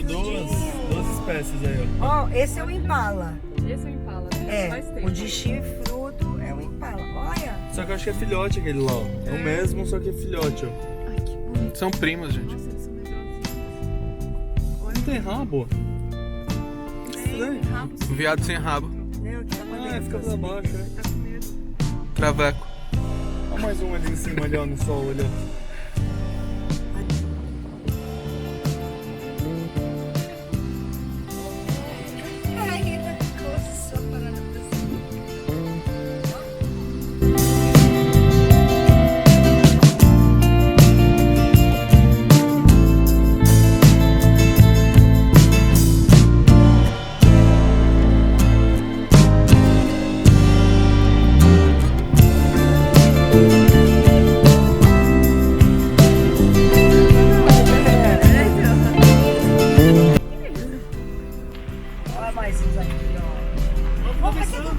duas espécies aí, ó. Ó, esse é o impala. Esse é o impala, né? É, Faz tempo. o de chifrudo é o impala. Olha. Só que eu acho que é filhote aquele lá, ó. É o mesmo, só que é filhote, ó. Ai, que bonito. São primos, gente. Nossa, eles são legalzinhos. Não tem rabo. Tem rabo. Viado sem rabo. Meu, que tá Ah, fica pra baixo, né? Tá com medo. Traveco. Olha mais um ali em cima, ali, ó, no sol, ali, ó. Olha mais uns aqui, ó. Atravessando.